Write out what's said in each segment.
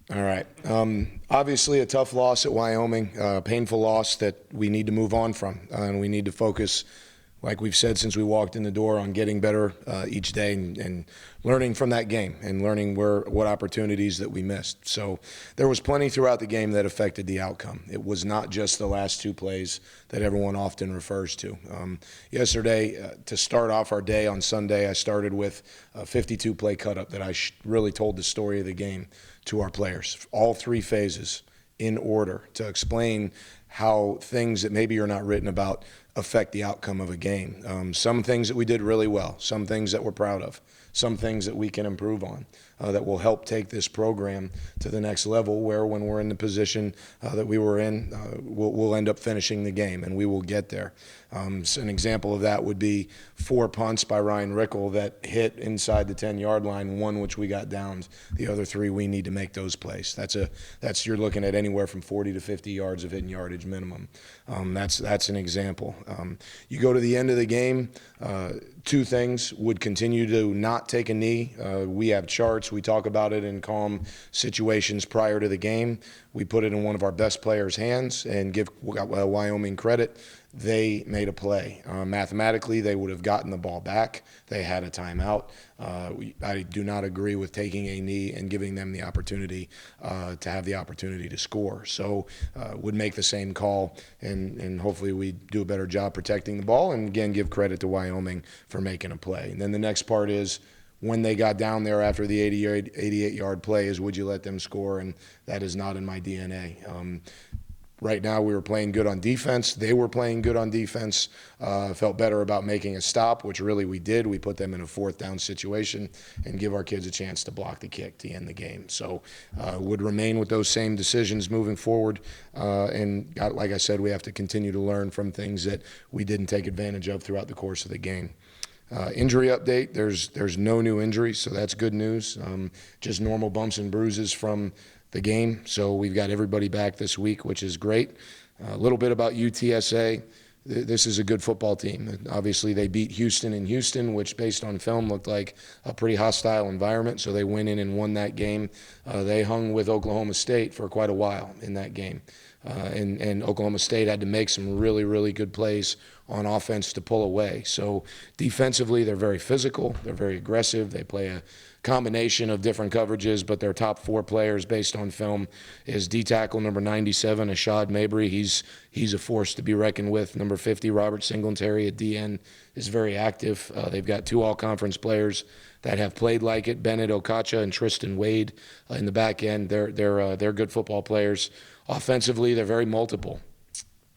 All right. Obviously, a tough loss at Wyoming, a painful loss that we need to move on from, and we need to focus, like we've said since we walked in the door, on getting better each day and learning from that game and learning what opportunities that we missed. So there was plenty throughout the game that affected the outcome. It was not just the last two plays that everyone often refers to. Yesterday, to start off our day on Sunday, I started with a 52-play cut-up that I really told the story of the game to our players, all three phases in order, to explain how things that maybe are not written about affect the outcome of a game. Some things that we did really well, some things that we're proud of, some things that we can improve on that will help take this program to the next level, where when we're in the position that we were in, we'll end up finishing the game, and we will get there. So an example of that would be 4 punts by Ryan Rickle that hit inside the 10-yard line, one which we got downed. The other 3, we need to make those plays. That's you're looking at anywhere from 40 to 50 yards of hitting yardage minimum. That's an example. You go to the end of the game, 2 things: would continue to not take a knee. We have charts. We talk about it in calm situations prior to the game. We put it in one of our best players' hands and give Wyoming credit. They made a play. Mathematically, they would have gotten the ball back. They had a timeout. I do not agree with taking a knee and giving them the opportunity to have the opportunity to score. So would make the same call, and hopefully we do a better job protecting the ball, and again, give credit to Wyoming for making a play. And then the next part is, when they got down there after the 88-yard play, is would you let them score? And that is not in my DNA. Right now, we were playing good on defense. They were playing good on defense. Felt better about making a stop, which really we did. We put them in a 4th down situation and give our kids a chance to block the kick to end the game. So would remain with those same decisions moving forward. And like I said, we have to continue to learn from things that we didn't take advantage of throughout the course of the game. Injury update, there's no new injuries, so that's good news. Just normal bumps and bruises from the game. So we've got everybody back this week, which is great. A little bit about UTSA. This is a good football team. Obviously, they beat Houston in Houston, which based on film looked like a pretty hostile environment. So they went in and won that game. They hung with Oklahoma State for quite a while in that game. And Oklahoma State had to make some really, really good plays on offense to pull away. So defensively, they're very physical. They're very aggressive. They play a combination of different coverages, but their top 4 players based on film is D-tackle number 97, Ashad Mabry. He's a force to be reckoned with. Number 50, Robert Singletary at DN is very active. They've got 2 all-conference players that have played like it, Bennett Okacha and Tristan Wade in the back end. They're good football players. Offensively, they're very multiple.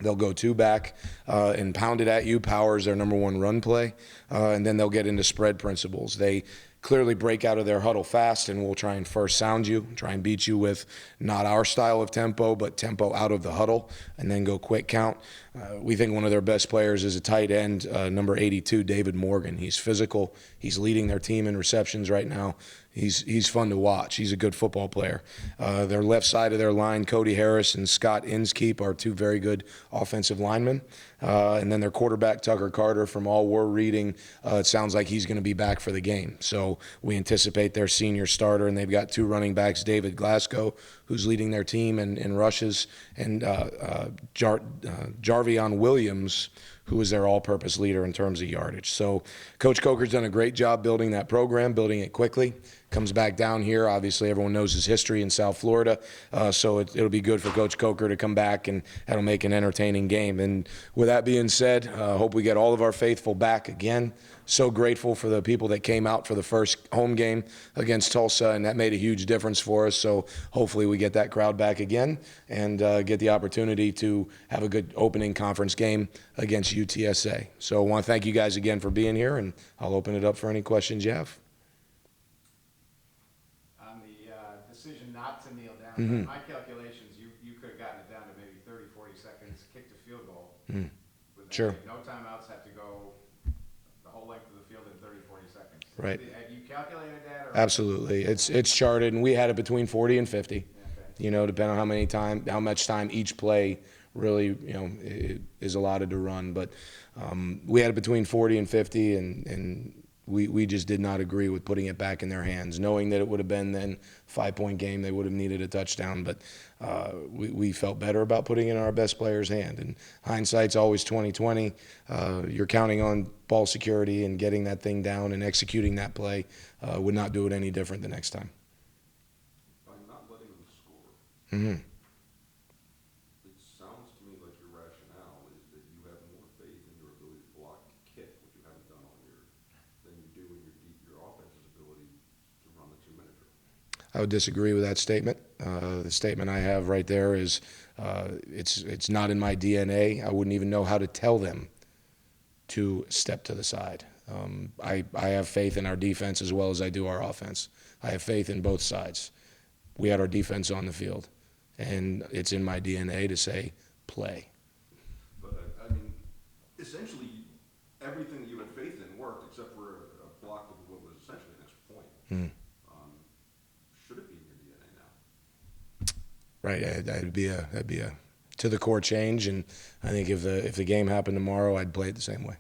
They'll go 2 back and pound it at you. Power is their number 1 run play. And then they'll get into spread principles. They clearly break out of their huddle fast, and we'll try and first sound you, try and beat you with not our style of tempo, but tempo out of the huddle, and then go quick count. We think one of their best players is a tight end, number 82, David Morgan. He's physical. He's leading their team in receptions right now. He's fun to watch. He's a good football player. Their left side of their line, Cody Harris and Scott Inskeep, are 2 very good offensive linemen. And then their quarterback, Tucker Carter, from all we're reading, it sounds like he's going to be back for the game. So we anticipate their senior starter, and they've got 2 running backs, David Glasgow, who's leading their team in rushes, and Jarvion Williams, who is their all-purpose leader in terms of yardage. So Coach Coker's done a great job building that program, building it quickly. Comes back down here. Obviously, everyone knows his history in South Florida, so it'll be good for Coach Coker to come back, and that'll make an entertaining game. And with that being said, hope we get all of our faithful back again. So grateful for the people that came out for the first home game against Tulsa, and that made a huge difference for us. So hopefully we get that crowd back again and get the opportunity to have a good opening conference game against UTSA. So I want to thank you guys again for being here, and I'll open it up for any questions you have. Decision not to kneel down. My calculations, you could have gotten it down to maybe 30, 40 seconds, kicked a field goal. Sure. No timeouts, have to go the whole length of the field in 30, 40 seconds. Right. Have you calculated that? Or? Absolutely. It's charted, and we had it between 40 and 50. Okay. You know, depending on how much time each play really, is allotted to run. But we had it between 40 and 50, and we just did not agree with putting it back in their hands, knowing that it would have been then 5-point game. They would have needed a touchdown, but we felt better about putting it in our best player's hand. And hindsight's always 20/20. You're counting on ball security and getting that thing down and executing that play. Would not do it any different the next time. By not letting them score, Mm-hmm. it sounds to me like your rationale is that you have more faith in your ability to block and kick, which you haven't done than you do in your offense's ability to run the 2-minute drill. I would disagree with that statement. The statement I have right there is it's not in my DNA. I wouldn't even know how to tell them to step to the side. I have faith in our defense as well as I do our offense. I have faith in both sides. We had our defense on the field, and it's in my DNA to say play. But, I mean, essentially, everything that you had faith in worked except for a block of what was essentially an extra point. Mm. Should it be in your DNA now? Right, that'd be a to the core change, and I think if the game happened tomorrow, I'd play it the same way.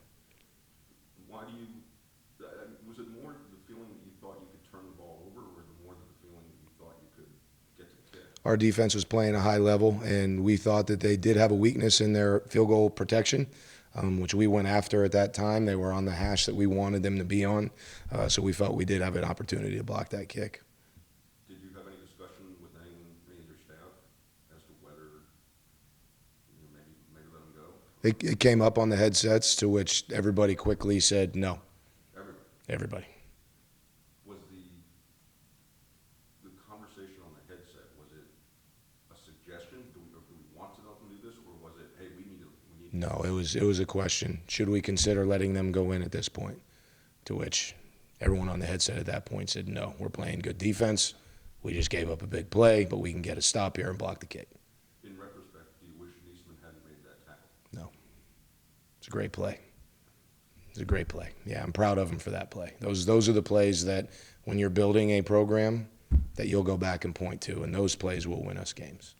Why do you, was it more the feeling that you thought you could turn the ball over, or was it more the feeling that you thought you could get to the kick? Our defense was playing a high level, and we thought that they did have a weakness in their field goal protection, which we went after at that time. They were on the hash that we wanted them to be on, so we felt we did have an opportunity to block that kick. Did you have any discussion with any of your staff as to whether, maybe let them go? It came up on the headsets, to which everybody quickly said no. Everybody. Was the conversation on the headset, was it a suggestion? Do we want to let them do this, or was it, hey, we need to? No, it was a question. Should we consider letting them go in at this point? To which everyone on the headset at that point said no. We're playing good defense. We just gave up a big play, but we can get a stop here and block the kick. In retrospect, do you wish Niesman hadn't made that tackle? No. It's a great play. It's a great play. Yeah, I'm proud of him for that play. Those are the plays that when you're building a program that you'll go back and point to, and those plays will win us games.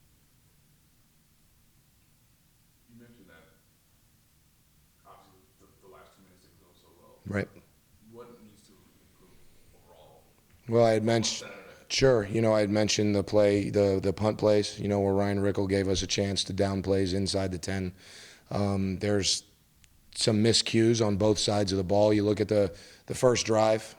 You mentioned that obviously the last 2 minutes didn't go so well. Right. What needs to improve overall? Well, I had mentioned, sure, I had mentioned the play, the punt plays, where Ryan Rickle gave us a chance to down plays inside the 10. There's some miscues on both sides of the ball. You look at the first drive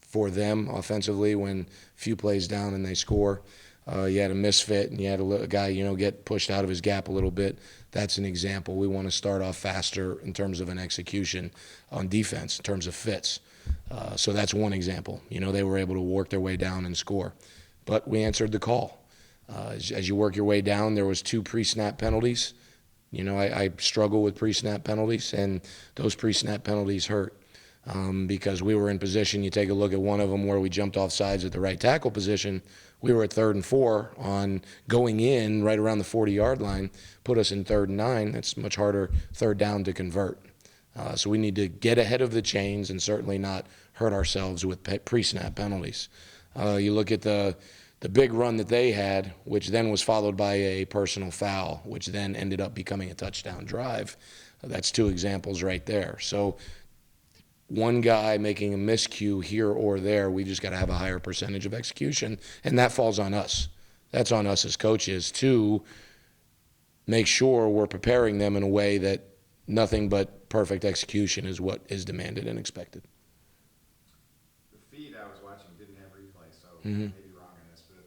for them offensively when a few plays down and they score. You had a misfit and you had a guy, get pushed out of his gap a little bit. That's an example. We want to start off faster in terms of an execution on defense, in terms of fits. So that's one example. They were able to work their way down and score. But we answered the call. As you work your way down, there was 2 pre-snap penalties. I struggle with pre-snap penalties, and those pre-snap penalties hurt because we were in position. You take a look at one of them where we jumped off sides at the right tackle position. We were at 3rd and 4 on going in right around the 40-yard line, put us in 3rd and 9. That's much harder 3rd down to convert. So we need to get ahead of the chains and certainly not hurt ourselves with pre-snap penalties. You look at the big run that they had, which then was followed by a personal foul, which then ended up becoming a touchdown drive. That's 2 examples right there. So one guy making a miscue here or there, we just got to have a higher percentage of execution, and that falls on us. That's on us as coaches to make sure we're preparing them in a way that nothing but perfect execution is what is demanded and expected. The feed I was watching didn't have replay, so Mhm. maybe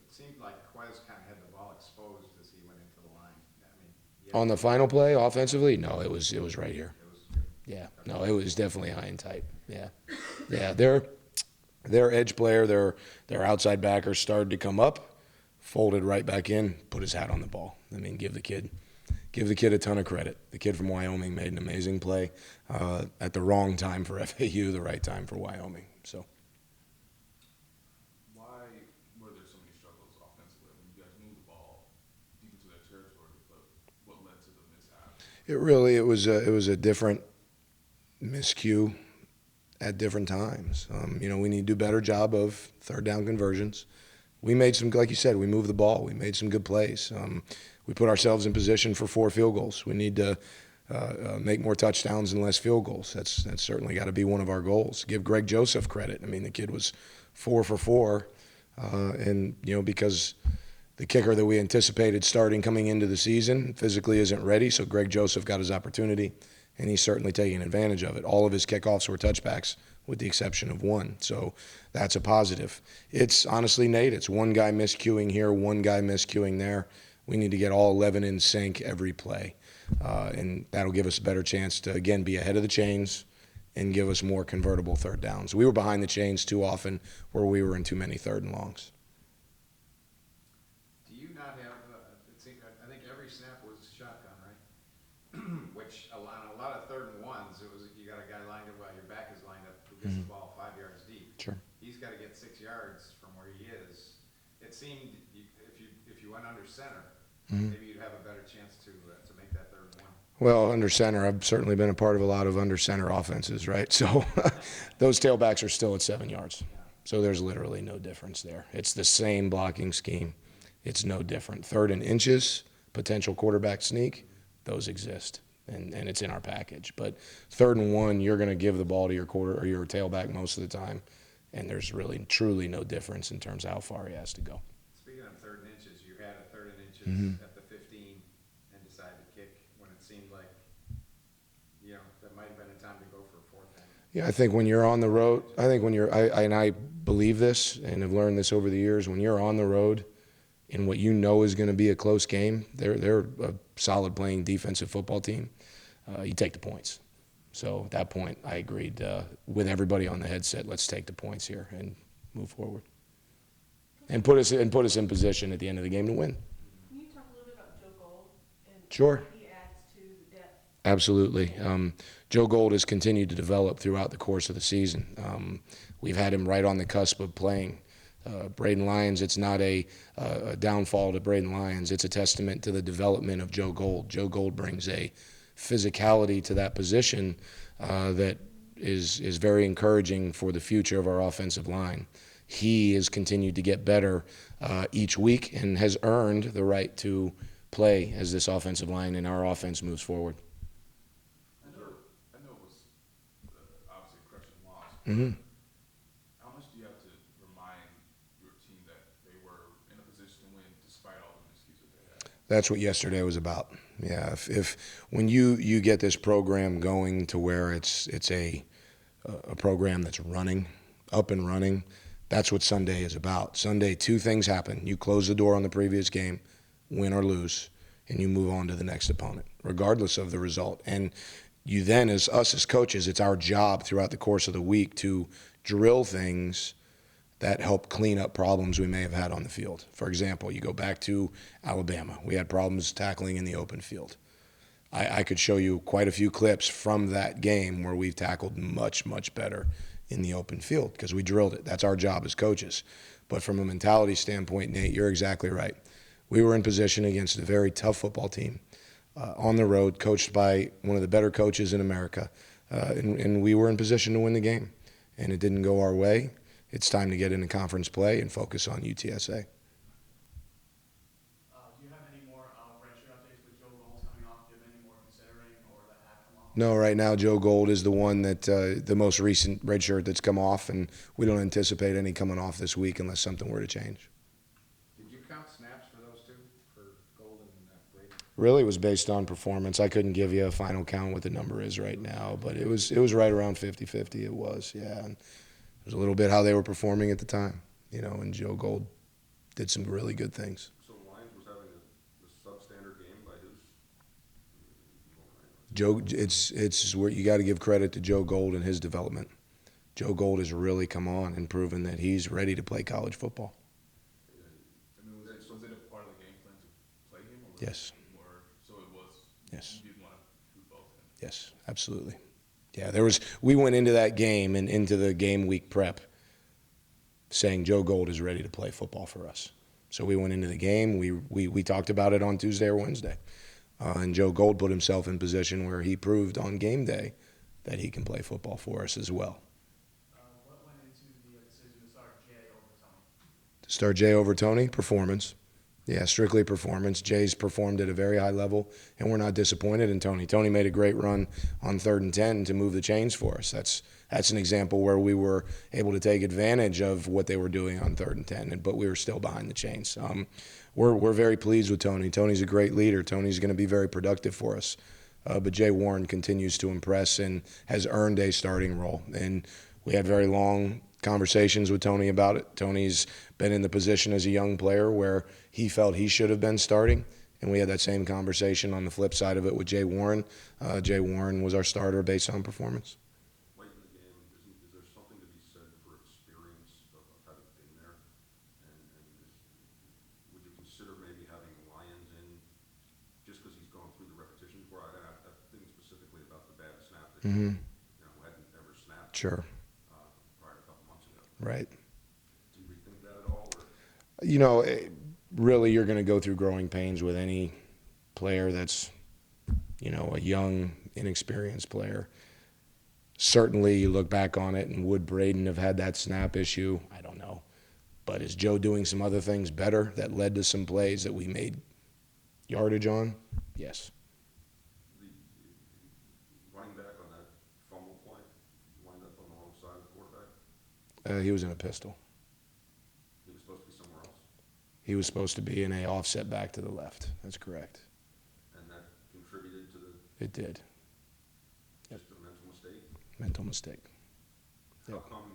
seemed like Quez kind of had the ball exposed as he went into the line. On the final play, offensively, no, it was right here. It was, Yeah, no, it was definitely high and tight. Yeah. Their edge player, their outside backer started to come up, folded right back in, put his hat on the ball. I mean, give the kid a ton of credit. The kid from Wyoming made an amazing play at the wrong time for FAU, the right time for Wyoming. So. Were there so many struggles offensively? I mean, you guys moved the ball deep into their territory, but what led to the mishap? It was a different miscue at different times. We need to do a better job of 3rd down conversions. We made some, like you said, we moved the ball. We made some good plays. We put ourselves in position for 4 field goals. We need to make more touchdowns and less field goals. That's certainly got to be one of our goals. Give Greg Joseph credit. I mean, the kid was 4 for 4, and because the kicker that we anticipated starting coming into the season physically isn't ready, so Greg Joseph got his opportunity, and he's certainly taking advantage of it. All of his kickoffs were touchbacks, with the exception of one, so that's a positive. It's honestly, Nate, it's one guy miscuing here, one guy miscuing there. We need to get all 11 in sync every play, and that'll give us a better chance to, again, be ahead of the chains and give us more convertible third downs. We were behind the chains too often where we were in too many third and longs. Do you not have, I think every snap was shotgun, right? Which on a lot of third and ones, it was, you got a guy lined up while your back is lined up who gets the ball 5 yards deep. Sure. He's got to get 6 yards from where he is. It seemed if you went under center, maybe you'd have a better chance to make that third and one. Well, under center, I've certainly been a part of a lot of under center offenses, right? So those tailbacks are still at 7 yards. So there's literally no difference there. It's the same blocking scheme. It's no different. Third and inches, potential quarterback sneak, those exist, and it's in our package. But third and one, you're going to give the ball to your quarter or your tailback most of the time, and there's really truly no difference in terms of how far he has to go. Speaking of third and inches, you had a third and inches at the 15 and decided to kick when it seemed like, that might have been a time to go for a fourth down. Yeah, I think when you're on the road, I believe this and have learned this over the years, when you're on the road in what you know is going to be a close game, they're a solid playing defensive football team, you take the points. So at that point, I agreed with everybody on the headset, let's take the points here and move forward. And put us in position at the end of the game to win. Can you talk a little bit about Joe Gold and Sure. what he adds to the depth? Absolutely. Joe Gold has continued to develop throughout the course of the season. We've had him right on the cusp of playing. Braden Lyons, it's not a downfall to Braden Lyons. It's a testament to the development of Joe Gold. Joe Gold brings a physicality to that position that is very encouraging for the future of our offensive line. He has continued to get better each week and has earned the right to play as this offensive line and our offense moves forward. I know it was obviously a crushing loss. Mm-hmm. How much do you have to remind your team that they were in a position to win despite all the miscues that they had? That's what yesterday was about. Yeah, if when you get this program going to where it's a program that's running, up and running, that's what Sunday is about. Sunday, 2 things happen. You close the door on the previous game, win or lose, and you move on to the next opponent, regardless of the result. And you then, as coaches, it's our job throughout the course of the week to drill things that help clean up problems we may have had on the field. For example, you go back to Alabama. We had problems tackling in the open field. I could show you quite a few clips from that game where we've tackled much, much better in the open field because we drilled it. That's our job as coaches. But from a mentality standpoint, Nate, you're exactly right. We were in position against a very tough football team on the road, coached by one of the better coaches in America, and we were in position to win the game. And it didn't go our way. It's time to get into conference play and focus on UTSA. Do you have any more redshirt updates with Joe Gold coming off? Do you have any more considering or that have come off? No, right now Joe Gold is the one that the most recent red shirt that's come off, and we don't anticipate any coming off this week unless something were to change. Did you count snaps for those two, for Gold and Brady? Really, it was based on performance. I couldn't give you a final count what the number is right now, but it was right around 50-50. It was, yeah. And it was a little bit how they were performing at the time, and Joe Gold did some really good things. So Lyons was having a substandard game by his. Joe, it's where you got to give credit to Joe Gold and his development. Joe Gold has really come on and proven that he's ready to play college football. I mean, was it a part of the game plan to play him? Or was Yes. It more, so it was. Yes. You didn't want to do both. Yes, absolutely. Yeah, we went into that game and into the game week prep saying Joe Gold is ready to play football for us. So we went into the game. We talked about it on Tuesday or Wednesday. And Joe Gold put himself in position where he proved on game day that he can play football for us as well. What went into the decision to start Jay over Tony? To start Jay over Tony, performance. Yeah, strictly performance. Jay's performed at a very high level, and we're not disappointed in Tony. Tony made a great run on 3rd and 10 to move the chains for us. That's an example where we were able to take advantage of what they were doing on 3rd and 10, but we were still behind the chains. We're very pleased with Tony. Tony's a great leader. Tony's going to be very productive for us. But Jay Warren continues to impress and has earned a starting role. And we had very long conversations with Tony about it. Tony's been in the position as a young player where he felt he should have been starting, and we had that same conversation on the flip side of it with Jay Warren. Jay Warren was our starter based on performance. Late in the game, is there something to be said for experience of having been there? Would you consider maybe having Lyons in just because he's gone through the repetition before? I'm thinking specifically about the bad snap that Mm-hmm. hadn't ever snapped Sure. prior to a couple months ago. Right. Do you rethink that at all? Or? Really, you're going to go through growing pains with any player that's, a young, inexperienced player. Certainly, you look back on it, and would Braden have had that snap issue? I don't know. But is Joe doing some other things better that led to some plays that we made yardage on? Yes. The running back on that fumble play lined up on the wrong side of the quarterback. He was in a pistol. He was supposed to be somewhere else, He was supposed to be in a offset back to the left. That's correct. and that contributed to the It did. just a mental mistake. Mental mistake. How Yep. come?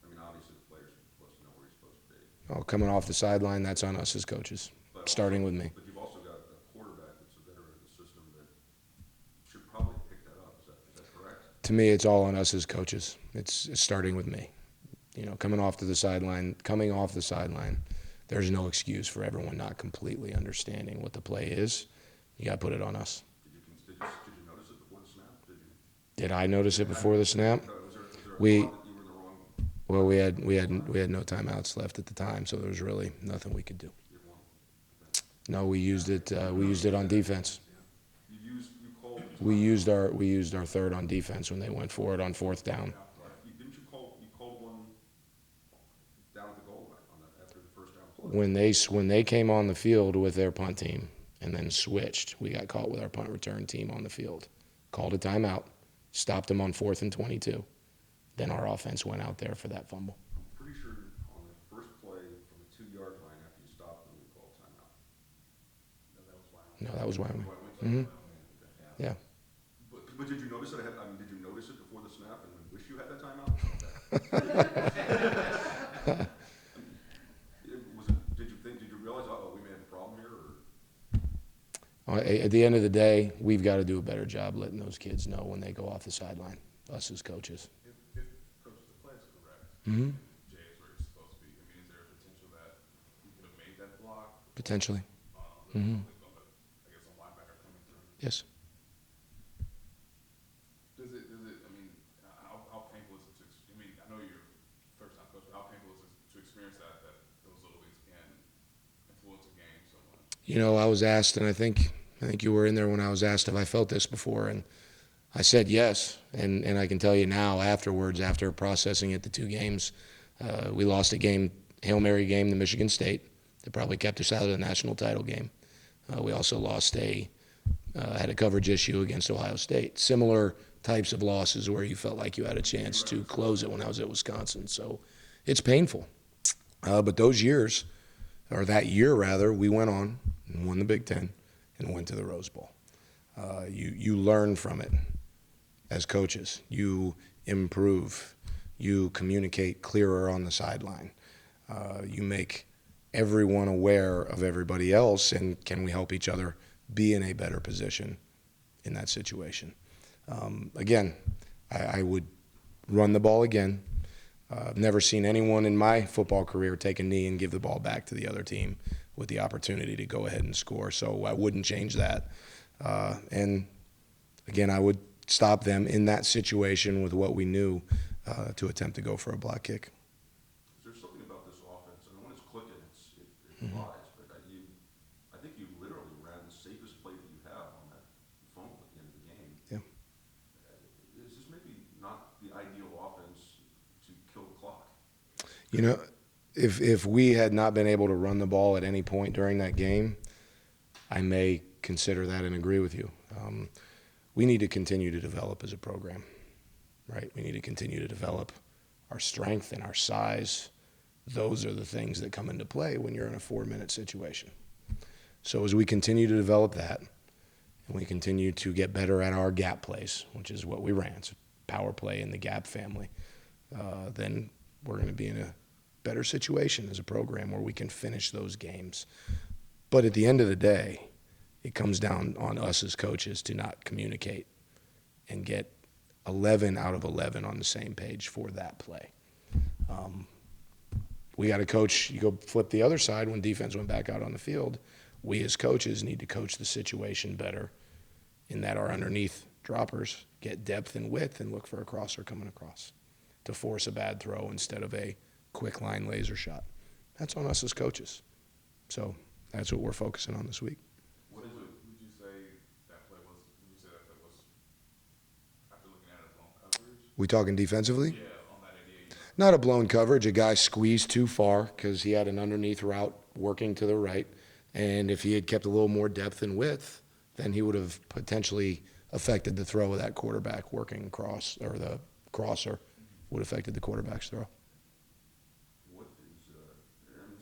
I mean, obviously the player's supposed to know where he's supposed to be. Oh, coming off the sideline, that's on us as coaches, But starting also, with me. But you've also got a quarterback that's a veteran of the system that should probably pick that up. Is that correct? To me, it's all on us as coaches. It's starting with me. Coming off the sideline, there's no excuse for everyone not completely understanding what the play is. You got to put it on us. Did you notice it before the snap? Did I notice it before the snap? Was there a We- thought that you were in the wrong? Well, we had no timeouts left at the time, so there was really nothing we could do. You had one. No, we used it. We used it on defense. You called. We used our third on defense when they went for it on 4th down. Didn't you called one down at the goal line after the first down play? When they came on the field with their punt team and then switched, we got caught with our punt return team on the field. Called a timeout, stopped them on 4th and 22. Then our offense went out there for that fumble. I'm pretty sure on the first play from the 2-yard line after you stopped them, you called timeout. No, that was Wyoming. Mm-hmm. Yeah. But did you notice it? Did you notice it before the snap and wish you had that timeout? Did you realize, we may have a problem here? Or? At the end of the day, we've got to do a better job letting those kids know when they go off the sideline, us as coaches. If Coach, the play is correct, Mm-hmm. Jay is where he's supposed to be. I mean, is there a potential that he could have made that block? Potentially. Mm-hmm. Mhm. I guess a linebacker coming through. Yes. Does it, I mean, how painful is it I know you're first time coach, but how painful is it to experience that those little things can influence a game so much? I was asked, and I think you were in there when I was asked if I felt this before, and I said yes. And I can tell you now, afterwards, after processing it, the 2 games, we lost a game, Hail Mary game to Michigan State, that probably kept us out of the national title game. We also had a coverage issue against Ohio State. Similar types of losses where you felt like you had a chance to close it when I was at Wisconsin. So it's painful. But those years, or that year rather, we went on and won the Big Ten and went to the Rose Bowl. You learn from it as coaches. You improve. You communicate clearer on the sideline. You make everyone aware of everybody else, and can we help each other be in a better position in that situation. Again, I would run the ball again. I've never seen anyone in my football career take a knee and give the ball back to the other team with the opportunity to go ahead and score, so I wouldn't change that. And again, I would stop them in that situation with what we knew to attempt to go for a block kick. Is there something about this offense? I mean, when it's clicking, it flies. But I think you literally ran the safest play that you have on that fumble at the end of the game. Yeah. Is this maybe not the ideal offense to kill the clock? if we had not been able to run the ball at any point during that game, I may consider that and agree with you. We need to continue to develop as a program, right? We need to continue to develop our strength and our size. Those are the things that come into play when you're in a 4-minute situation. So as we continue to develop that, and we continue to get better at our gap plays, which is what we ran, it's power play in the gap family, then we're going to be in a better situation as a program where we can finish those games. But at the end of the day, it comes down on us as coaches to not communicate and get 11 out of 11 on the same page for that play. We got to coach. You go flip the other side when defense went back out on the field. We as coaches need to coach the situation better in that our underneath droppers get depth and width and look for a crosser coming across to force a bad throw instead of a quick line laser shot. That's on us as coaches. So that's what we're focusing on this week. What is it? Would you say that play was? Would you say that play was after looking at it blown coverage? We talking defensively? Yeah, on that idea. Not a blown coverage. A guy squeezed too far because he had an underneath route working to the right. And if he had kept a little more depth and width, then he would have potentially affected the throw of that quarterback working across, or the crosser would have affected the quarterback's throw. What is, and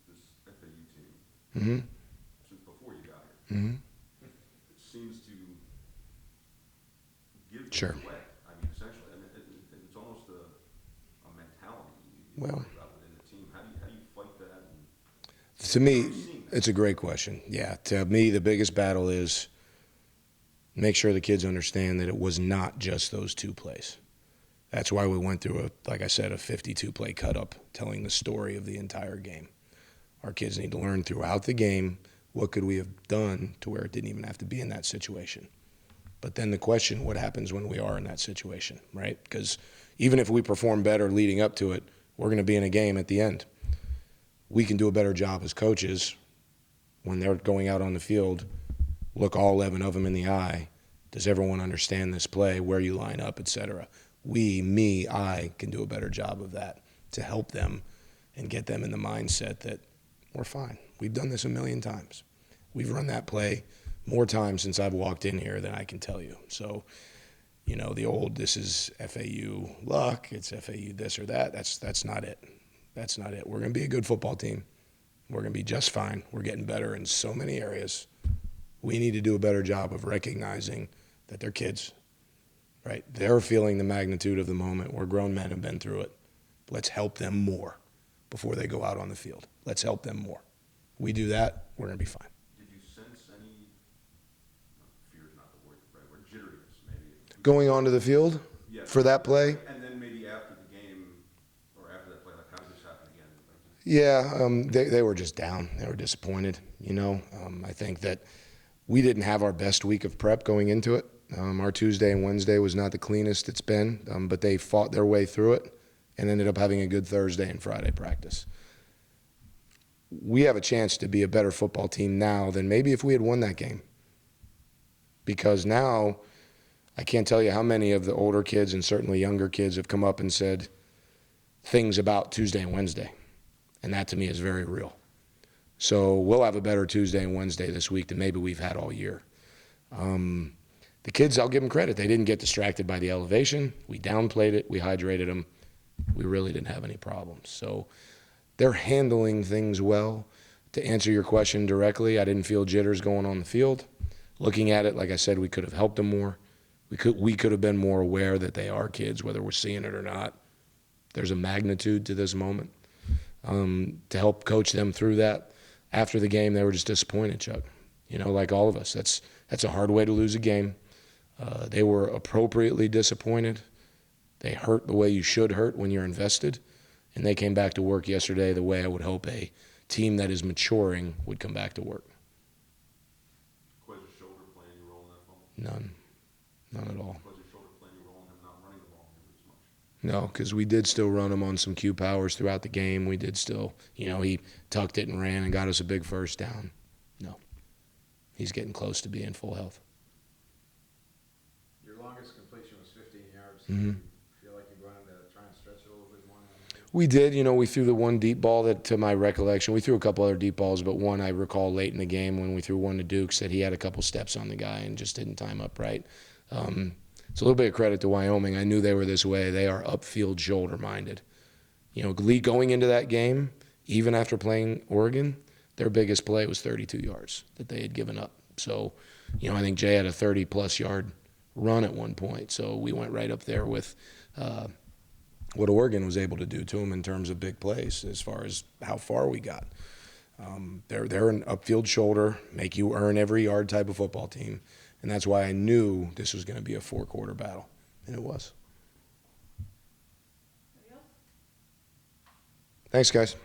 this FAU team, Mm-hmm. since before you got here, Mm-hmm. it seems to give Sure. things away. I mean, essentially, I mean, it's almost a mentality you Well. worry about within the team. How do you fight that? And To me, it's a great question. Yeah, to me, the biggest battle is make sure the kids understand that it was not just those two plays. That's why we went through, like I said, a 52-play cut-up telling the story of the entire game. Our kids need to learn throughout the game what could we have done to where it didn't even have to be in that situation. But then the question, what happens when we are in that situation, right? Because even if we perform better leading up to it, we're going to be in a game at the end. We can do a better job as coaches when they're going out on the field, look all 11 of them in the eye. Does everyone understand this play, where you line up, et cetera? I can do a better job of that to help them and get them in the mindset that we're fine. We've done this a million times. We've run that play more times since I've walked in here than I can tell you. So, you know, the old, this is FAU luck, it's FAU this or that, that's not it. That's not it. We're going to be a good football team. We're going to be just fine. We're getting better in so many areas. We need to do a better job of recognizing that they're kids, right? They're feeling the magnitude of the moment. We're grown men, have been through it. Let's help them more before they go out on the field. Let's help them more. We do that, we're going to be fine. did you sense any, fear is not the word, right, or jitteriness maybe? Going onto the field Yes. for that play? And then maybe after the game, or after that play, like how did this happen again? Yeah, they were just down. They were disappointed, you know. I think that we didn't have our best week of prep going into it. Our Tuesday and Wednesday was not the cleanest it's been, but they fought their way through it and ended up having a good Thursday and Friday practice. We have a chance to be a better football team now than maybe if we had won that game. Because now, I can't tell you how many of the older kids and certainly younger kids have come up and said things about Tuesday and Wednesday. And that to me is very real. So we'll have a better Tuesday and Wednesday this week than maybe we've had all year. The kids, I'll give them credit. They didn't get distracted by the elevation. We downplayed it. We hydrated them. We really didn't have any problems. So they're handling things well. To answer your question directly, I didn't feel jitters going on the field. Looking at it, like I said, we could have helped them more. We could have been more aware that they are kids, whether we're seeing it or not. There's a magnitude to this moment. To help coach them through that. After the game, they were just disappointed, Chuck. You know, like all of us. That's a hard way to lose a game. They were appropriately disappointed. They hurt the way you should hurt when you're invested. And they came back to work yesterday the way I would hope a team that is maturing would come back to work. Was his shoulder playing a role in that fumble? None at all. Was his shoulder playing a role in him not running the ball nearly as much? No, because we did still run him on some Q powers throughout the game. We did still, you know, he tucked it and ran and got us a big first down. No. He's getting close to being full health. Your longest completion was 15 yards. Mhm. Do you feel like you wanted to try and stretch it a little bit more? We did. We threw the one deep ball that, to my recollection, we threw a couple other deep balls, but one I recall late in the game when we threw one to Dukes that he had a couple steps on the guy and just didn't time up right. It's a little bit of credit to Wyoming. I knew they were this way. They are upfield shoulder-minded. Going into that game, even after playing Oregon, their biggest play was 32 yards that they had given up. So, I think Jay had a 30-plus yard run at one point. So we went right up there with what Oregon was able to do to them in terms of big plays as far as how far we got. They're an upfield shoulder, make you earn every yard type of football team. And that's why I knew this was going to be a 4-quarter battle. And it was. Anybody else? Thanks, guys.